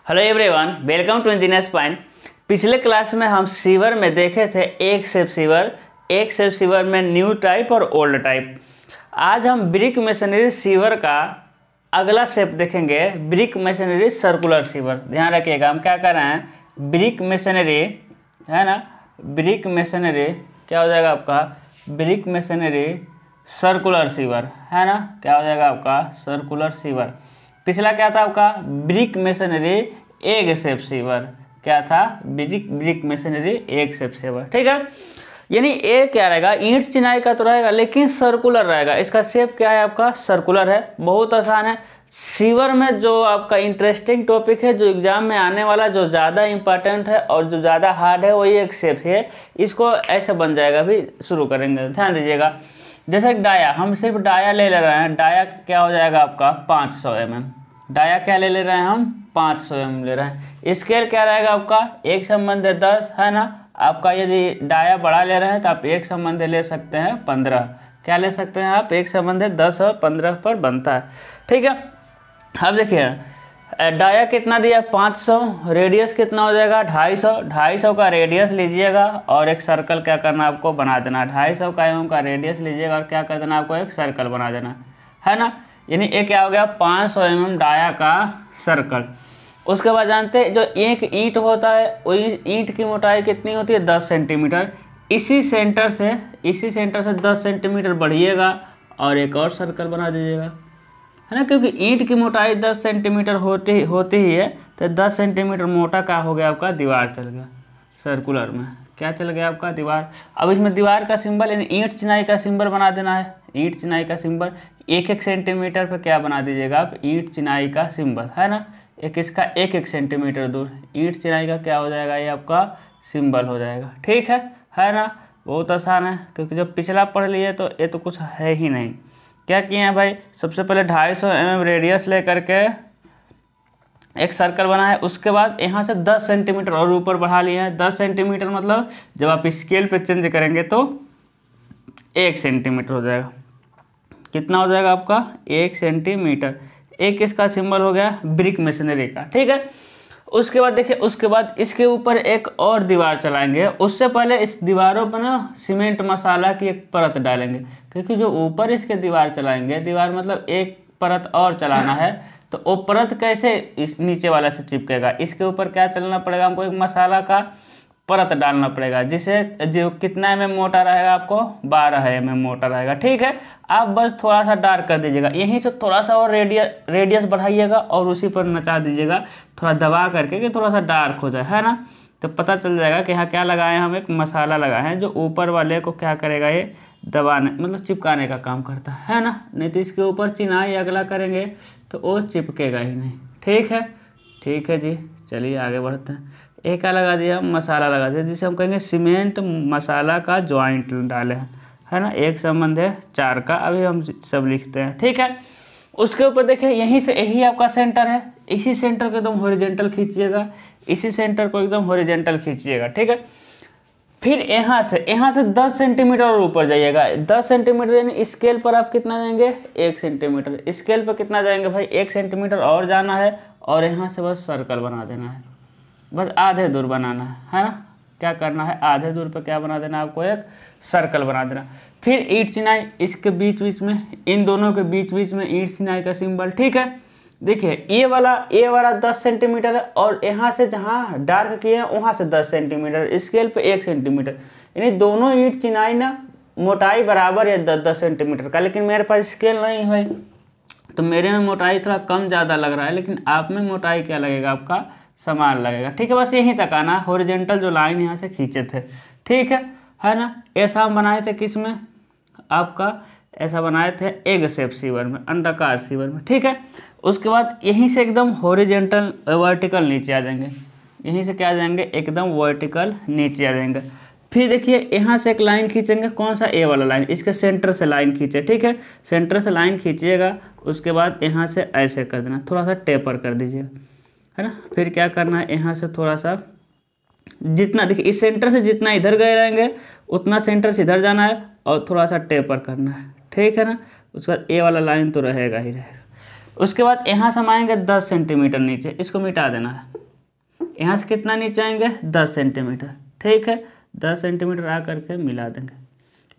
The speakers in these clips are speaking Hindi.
Hello everyone, welcome to engineers point. पिछले क्लास में हम सीवर में देखे थे एक शेप सीवर में न्यू टाइप और ओल्ड टाइप। आज हम ब्रिक मेसनरी सीवर का अगला शेप देखेंगे, ब्रिक मेसनरी सर्कुलर सीवर। ध्यान रखिएगा, हम क्या कर रहे हैं, ब्रिक मेसनरी है ना, ब्रिक मेसनरी क्या हो जाएगा आपका, ब्रिक मेसनरी सर्कुलर सीवर है ना, क्या हो जाएगा आपका सर्कुलर सीवर। पिछला क्या था आपका, brick masonry egg shape sewer. क्या था, brick masonry egg shape sewer. ठीक है, यानी ए क्या रहेगा, ईंट चिनाई का तो रहेगा लेकिन सर्कुलर रहेगा। इसका शेप क्या है आपका, सर्कुलर है। बहुत आसान है। सीवर में जो आपका इंटरेस्टिंग टॉपिक है, जो एग्जाम में आने वाला, जो ज़्यादा इंपॉर्टेंट है और जो ज़्यादा हार्ड है, वही एक शेप है। इसको ऐसे बन जाएगा, भी शुरू करेंगे, ध्यान दीजिएगा। जैसे डाया, हम सिर्फ डाया ले रहे हैं। डाया क्या हो जाएगा आपका 500 mm। डाया क्या ले रहे हैं हम, 500 mm ले रहे हैं। स्केल क्या रहेगा आपका, 1/10 है ना। आपका यदि डाया बड़ा ले रहे हैं तो आप 1/10 ले सकते हैं 15। क्या ले सकते हैं आप, 1/10 और 15 पर बनता है। ठीक है, अब देखिए डाया कितना दिया, 500। रेडियस कितना हो जाएगा, 250 का रेडियस लीजिएगा और एक सर्कल क्या करना आपको बना देना। 250 का mm का रेडियस लीजिएगा और क्या कर देना आपको, एक सर्कल बना देना है ना। यानी ये क्या हो गया, 500 mm डाया का सर्कल। उसके बाद जानते हैं, जो एक ईंट होता है, वही ईंट की मोटाई कितनी होती है, 10 सेंटीमीटर। इसी सेंटर से 10 सेंटीमीटर बढ़िएगा और एक और सर्कल बना दीजिएगा, है ना। क्योंकि ईंट की मोटाई 10 सेंटीमीटर होती ही है, तो 10 सेंटीमीटर मोटा क्या हो गया आपका, दीवार चल गया। सर्कुलर में क्या चल गया आपका, दीवार। अब इसमें दीवार का सिंबल यानी ईंट चिनाई का सिंबल बना देना है। ईंट चिनाई का सिंबल 1-1 सेंटीमीटर पे क्या बना दीजिएगा आप, ईंट चिनाई का सिंबल, है ना। एक इसका 1-1 सेंटीमीटर दूर ईंट चिनाई का क्या हो जाएगा, ये आपका सिंबल हो जाएगा। ठीक है ना। बहुत आसान है, क्योंकि जब पिछला पढ़ लिए तो ये तो कुछ है ही नहीं। क्या किए हैं भाई, सबसे पहले 250 mm रेडियस ले करके एक सर्कल बना है। उसके बाद यहाँ से 10 सेंटीमीटर और ऊपर बढ़ा लिए हैं। 10 सेंटीमीटर मतलब जब आप स्केल पे चेंज करेंगे तो 1 सेंटीमीटर हो जाएगा। कितना हो जाएगा आपका, 1 सेंटीमीटर। एक इसका सिंबल हो गया ब्रिक मेसनरी का। ठीक है, उसके बाद देखिए, उसके बाद इसके ऊपर एक और दीवार चलाएंगे। उससे पहले इस दीवारों पर ना सीमेंट मसाला की एक परत डालेंगे, क्योंकि जो ऊपर इसके दीवार चलाएंगे, दीवार मतलब एक परत और चलाना है, तो वो परत कैसे इस नीचे वाला से चिपकेगा। इसके ऊपर क्या चलना पड़ेगा हमको, एक मसाला का परत डालना पड़ेगा, जिसे जो कितना mm मोटा रहेगा, आपको 12 mm मोटा रहेगा। ठीक है, आप बस थोड़ा सा डार्क कर दीजिएगा, यहीं से थोड़ा सा और रेडियस बढ़ाइएगा और उसी पर नचा दीजिएगा, थोड़ा दबा करके कि थोड़ा सा डार्क हो जाए, है ना। तो पता चल जाएगा कि यहाँ क्या लगाए हैं हम, एक मसाला लगाए हैं जो ऊपर वाले को क्या करेगा, ये दबाने मतलब चिपकाने का काम करता है ना। नहीं तो इसके ऊपर चिनाई अगला करेंगे तो वो चिपकेगा ही नहीं। ठीक है जी, चलिए आगे बढ़ते हैं। एक क्या लगा दिया, मसाला लगा दिया, जिसे हम कहेंगे सीमेंट मसाला का ज्वाइंट डाले हैं, है ना। 1/4 का अभी हम सब लिखते हैं। ठीक है, उसके ऊपर देखिए, यहीं से यही आपका सेंटर है। इसी सेंटर को एकदम हॉरिजॉन्टल खींचिएगा, इसी सेंटर को एकदम हॉरिजॉन्टल खींचिएगा। ठीक है, फिर यहाँ से 10 सेंटीमीटर और ऊपर जाइएगा। 10 सेंटीमीटर यानी स्केल पर आप कितना जाएंगे, 1 सेंटीमीटर। स्केल पर कितना जाएंगे भाई, 1 सेंटीमीटर और जाना है और यहाँ से बस सर्कल बना देना है। बस आधे दूर बनाना है ना। क्या करना है, आधे दूर पे क्या बना देना आपको, एक सर्कल बना देना। फिर ईंट चिनाई, इसके बीच में, इन दोनों के बीच में ईंट चिनाई का सिंबल। ठीक है, देखिए ये वाला 10 सेंटीमीटर है और यहाँ से जहाँ डार्क किए हैं वहाँ से 10 सेंटीमीटर, स्केल पे 1 सेंटीमीटर। यानी दोनों ईंट चिनाई ना मोटाई बराबर है 10-10 सेंटीमीटर का। लेकिन मेरे पास स्केल नहीं है तो मेरे में मोटाई थोड़ा कम ज़्यादा लग रहा है, लेकिन आप में मोटाई क्या लगेगा, आपका समान लगेगा। ठीक है, बस यहीं तक आना, हॉरिजॉन्टल जो लाइन यहाँ से खींचे थे। ठीक है ना। ऐसा हम बनाए थे किस में, आपका ऐसा बनाए थे एग शेप सीवर में, अंडाकार सीवर में। ठीक है, उसके बाद यहीं से एकदम हॉरिजॉन्टल वर्टिकल नीचे आ जाएंगे। यहीं से क्या आ जाएंगे, एकदम वर्टिकल नीचे आ जाएंगे। फिर देखिए यहाँ से एक लाइन खींचेंगे, कौन सा, ए वाला लाइन, इसके सेंटर से लाइन खींचे। ठीक है, सेंटर से लाइन खींचिएगा, उसके बाद यहाँ से ऐसे कर देना, थोड़ा सा टेपर कर दीजिएगा, है ना। फिर क्या करना है, यहाँ से थोड़ा सा जितना, देखिए इस सेंटर से जितना इधर गए रहेंगे उतना सेंटर से इधर जाना है और थोड़ा सा टेपर करना है। ठीक है ना। उसके बाद ए वाला लाइन तो रहेगा ही रहेगा। उसके बाद यहाँ से हम आएंगे 10 सेंटीमीटर नीचे, इसको मिटा देना है। यहाँ से कितना नीचे आएंगे 10 सेंटीमीटर, ठीक है 10 सेंटीमीटर आ करके मिला देंगे।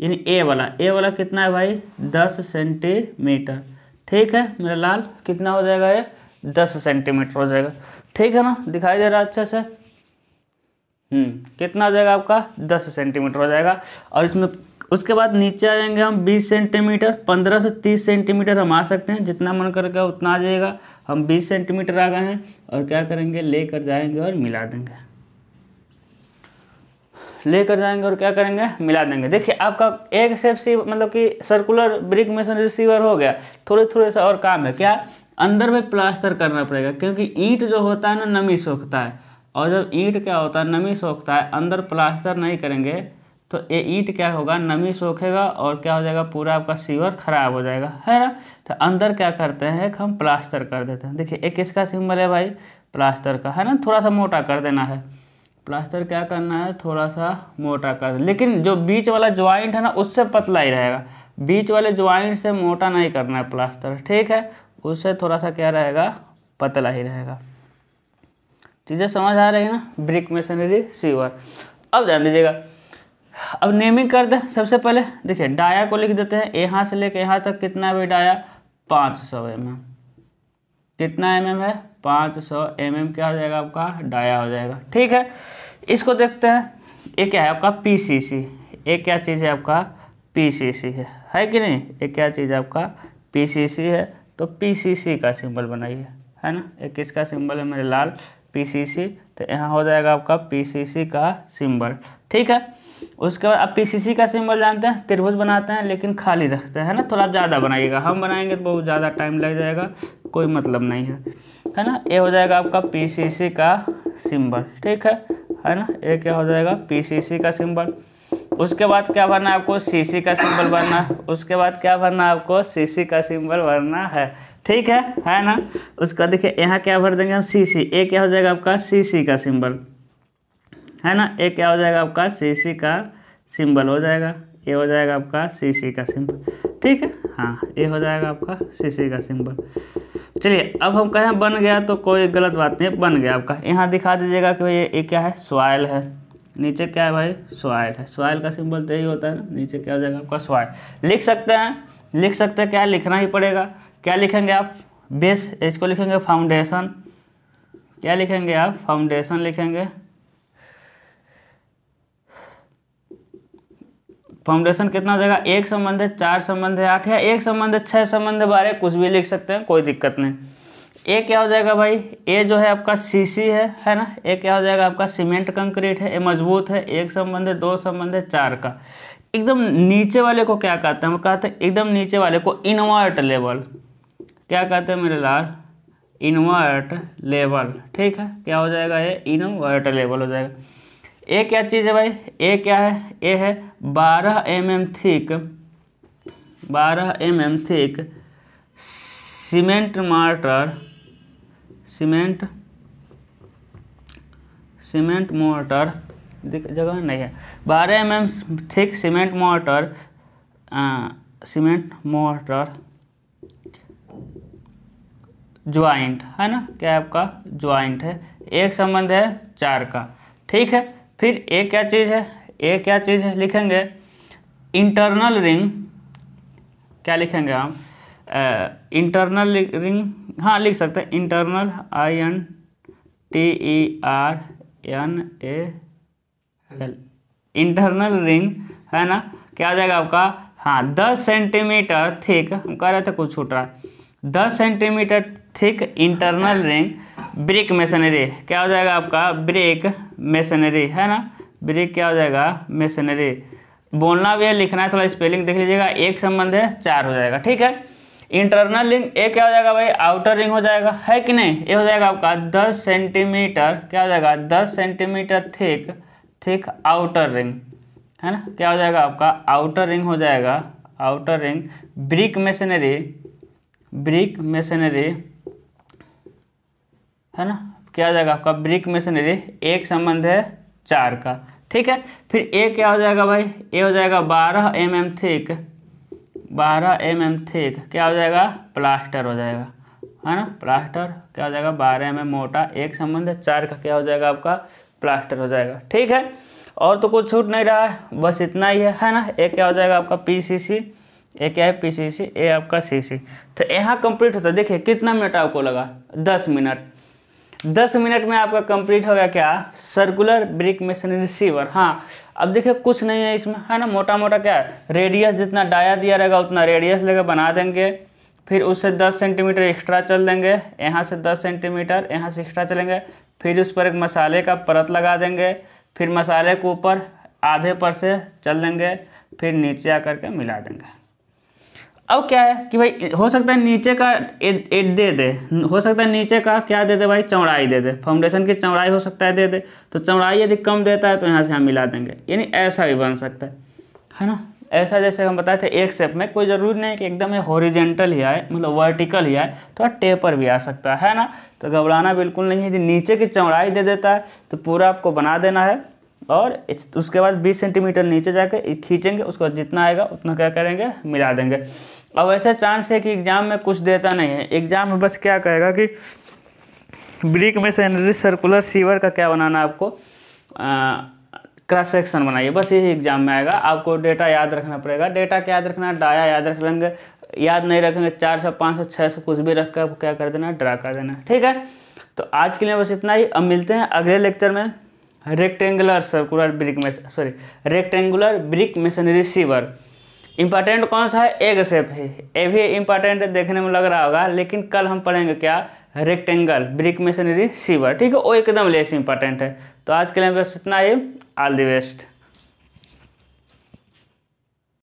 यानी ए वाला कितना है भाई 10 सेंटीमीटर, ठीक है मेरा लाल कितना हो जाएगा ये 10 सेंटीमीटर हो जाएगा, ठीक है ना, दिखाई दे रहा है अच्छे से। कितना हो जाएगा आपका 10 सेंटीमीटर हो जाएगा। और इसमें उसके बाद नीचे आ जाएंगे हम 20 सेंटीमीटर, 15 से 30 सेंटीमीटर हम आ सकते हैं, जितना मन करके उतना आ जाएगा। हम 20 सेंटीमीटर आ गए हैं और क्या करेंगे लेकर जाएंगे और मिला देंगे, लेकर जाएंगे और क्या करेंगे मिला देंगे। देखिए आपका एक शेप सी मतलब कि सर्कुलर ब्रिक मेसनरी सीवर हो गया। थोड़े सा और काम है, क्या अंदर में प्लास्टर करना पड़ेगा, क्योंकि ईंट जो होता है ना नमी सोखता है, और जब ईंट क्या होता है नमी सोखता है, अंदर प्लास्टर नहीं करेंगे तो ये ईंट क्या होगा नमी सोखेगा और क्या हो जाएगा पूरा आपका सीवर खराब हो जाएगा, है ना। तो अंदर क्या करते हैं एक हम प्लास्टर कर देते हैं। देखिए एक इसका सिंबल है भाई प्लास्टर का, है ना, थोड़ा सा मोटा कर देना है। प्लास्टर क्या करना है थोड़ा सा मोटा कर देना, लेकिन जो बीच वाला ज्वाइंट है ना उससे पतला ही रहेगा, बीच वाले ज्वाइंट से मोटा नहीं करना है प्लास्टर, ठीक है, उससे थोड़ा सा क्या रहेगा पतला ही रहेगा। चीज़ें समझ आ रही है ना, ब्रिक मेसनरी सीवर। अब ध्यान दीजिएगा, अब नेमिंग कर दें। सबसे पहले देखिए डाया को लिख देते हैं, यहाँ से लेके यहाँ तक कितना है डाया 500 mm, कितना mm है 500 mm क्या हो जाएगा आपका डाया हो जाएगा, ठीक है। इसको देखते हैं, ये क्या है आपका PCC, एक क्या चीज़ है आपका PCC है कि नहीं, एक क्या चीज़ है आपका PCC है। तो PCC का सिंबल बनाइए, है ना, एक किसका सिंबल है मेरे लाल PCC, तो यहाँ हो जाएगा आपका PCC का सिंबल, ठीक है। उसके बाद आप PCC का सिंबल जानते हैं, त्रिभुज बनाते हैं लेकिन खाली रखते हैं ना, थोड़ा ज़्यादा बनाइएगा, हम बनाएंगे तो बहुत ज़्यादा टाइम लग जाएगा, कोई मतलब नहीं है ना। ये हो जाएगा आपका PCC का सिंबल, ठीक है ना, ये क्या हो जाएगा PCC का सिंबल। उसके बाद क्या भरना है आपको CC का सिंबल भरना है, उसके बाद क्या भरना है आपको CC का सिंबल भरना है, ठीक है ना। उसका देखिए यहाँ क्या भर देंगे हम CC, ये क्या हो जाएगा आपका CC का सिंबल, है ना, ये क्या हो जाएगा आपका CC का सिंबल हो जाएगा, ये हो जाएगा आपका CC का सिंबल, ठीक है, हाँ ये हो जाएगा आपका CC का सिंबल। चलिए अब हम कहें बन गया तो कोई गलत बात नहीं, बन गया आपका। यहाँ दिखा दीजिएगा कि भाई ये क्या है सॉइल है, नीचे क्या है भाई सॉइल है, सॉइल का सिंबल तो यही होता है ना, नीचे क्या हो जाएगा आपका सॉइल। लिख सकते हैं, क्या लिखना ही पड़ेगा, क्या लिखेंगे आप बेस, इसको लिखेंगे फाउंडेशन, क्या लिखेंगे आप फाउंडेशन लिखेंगे। फाउंडेशन कितना हो जाएगा 1 संबंध है 4 संबंध है 8 या 1 संबंध है 6 संबंध है 12, कुछ भी लिख सकते हैं कोई दिक्कत नहीं। ए क्या हो जाएगा भाई, ए जो है आपका CC है ना, ए क्या हो जाएगा आपका सीमेंट कंक्रीट है, ये मजबूत है, 1 संबंध है 2 संबंध है 4 का। एकदम नीचे वाले को क्या कहते हैं, हम कहते हैं एकदम नीचे वाले को इनवर्ट लेवल, क्या कहते हैं मेरे लाल इनवर्ट लेवल, ठीक है, क्या हो जाएगा ये इनवर्ट लेवल हो जाएगा। ए क्या चीज़ है भाई, ए क्या है, ए है 12 mm thick, 12 mm thick cement mortar, cement mortar जगह नहीं है, 12 mm thick cement mortar, cement mortar joint, है ना, क्या है आपका ज्वाइंट है, 1 संबंध है 4 का, ठीक है। फिर ए क्या चीज़ है, ए क्या चीज़ है लिखेंगे इंटरनल रिंग, क्या लिखेंगे हम इंटरनल रिंग, हाँ लिख सकते हैं इंटरनल INTERNAL इंटरनल रिंग, है ना, क्या हो जाएगा आपका हाँ 10 सेंटीमीटर थिक, हम कह रहे थे कुछ छूट रहा है, 10 centimetre thick internal ring brick masonry, क्या हो जाएगा आपका ब्रिक मेसनरी, है ना, ब्रिक क्या हो जाएगा मेसनरी। बोलना भी है लिखना है, थोड़ा स्पेलिंग देख लीजिएगा, 1 संबंध है 4 हो जाएगा, ठीक है। इंटरनल रिंग ए क्या हो जाएगा भाई आउटर रिंग हो जाएगा, है कि नहीं, ये हो जाएगा आपका 10 सेंटीमीटर, क्या हो जाएगा 10 सेंटीमीटर थिक आउटर रिंग, है ना, क्या हो जाएगा आपका आउटर रिंग हो जाएगा, outer ring brick masonry, brick masonry, है ना, क्या हो जाएगा आपका ब्रिक मेसनरी, 1 संबंध है 4 का, ठीक है। फिर ए क्या हो जाएगा भाई, ए हो जाएगा 12 mm थिक, 12 mm थिक, क्या हो जाएगा प्लास्टर हो जाएगा, है ना। प्लास्टर क्या हो जाएगा 12 mm मोटा, एक संबंध है, 4 का क्या हो जाएगा आपका प्लास्टर हो जाएगा। ठीक है, और तो कुछ छूट नहीं रहा है, बस इतना ही है ना। एक क्या हो जाएगा आपका PCC, एक क्या है PCC, ए आपका CC। तो यहाँ कंप्लीट होता है। देखिए कितना मिनट आपको लगा, 10 मिनट। 10 मिनट में आपका कंप्लीट हो गया क्या, सर्कुलर ब्रिक मेसनरी सीवर। हाँ, अब देखिए कुछ नहीं है इसमें, है ना। मोटा मोटा क्या है, रेडियस जितना डाया दिया रहेगा उतना रेडियस लेकर बना देंगे, फिर उससे 10 सेंटीमीटर एक्स्ट्रा चल देंगे, यहाँ से 10 सेंटीमीटर यहाँ से एक्स्ट्रा चलेंगे, फिर उस पर एक मसाले का परत लगा देंगे, फिर मसाले के ऊपर आधे पर से चल देंगे, फिर नीचे आकर के मिला देंगे। अब क्या है कि भाई हो सकता है नीचे का एड दे दे, हो सकता है नीचे का क्या दे दे भाई, चौड़ाई दे दे, फाउंडेशन की चौड़ाई हो सकता है दे दे। तो चौड़ाई यदि कम देता है तो यहाँ से हम मिला देंगे, यानी ऐसा भी बन सकता है ना। ऐसा जैसे हम बताए थे एक शेप में, कोई ज़रूरी नहीं कि एकदम हॉरिजेंटल ही आए, मतलब वर्टिकल ही आए, थोड़ा टेपर भी आ सकता है ना। तो घबराना बिल्कुल नहीं है। यदि नीचे की चौड़ाई दे देता है तो पूरा आपको बना देना है, और उसके बाद 20 सेंटीमीटर नीचे जाके खींचेंगे, उसके बाद जितना आएगा उतना क्या करेंगे, मिला देंगे। अब ऐसा चांस है कि एग्जाम में कुछ देता नहीं है, एग्जाम में बस क्या कहेगा कि ब्रिक मेसनरी सर्कुलर सीवर का क्या बनाना है आपको, क्रॉस सेक्शन बनाइए, बस यही एग्जाम में आएगा। आपको डेटा याद रखना पड़ेगा। डेटा क्या याद रखना, डाया याद रख लेंगे, याद नहीं रखेंगे 400 500 600 कुछ भी रख कर आपको क्या कर देना, ड्रा कर देना। ठीक है, तो आज के लिए बस इतना ही। अब मिलते हैं अगले लेक्चर में rectangular circular rectangular brick masonry sewer. Important कौन सा है, एग शेप है, ये भी इंपॉर्टेंट देखने में लग रहा होगा, लेकिन कल हम पढ़ेंगे क्या, रेक्टेंगल ब्रिक मेसनरी सीवर। ठीक है, वो एकदम लेस इंपॉर्टेंट है। तो आज के लिए बस इतना ही। All the best.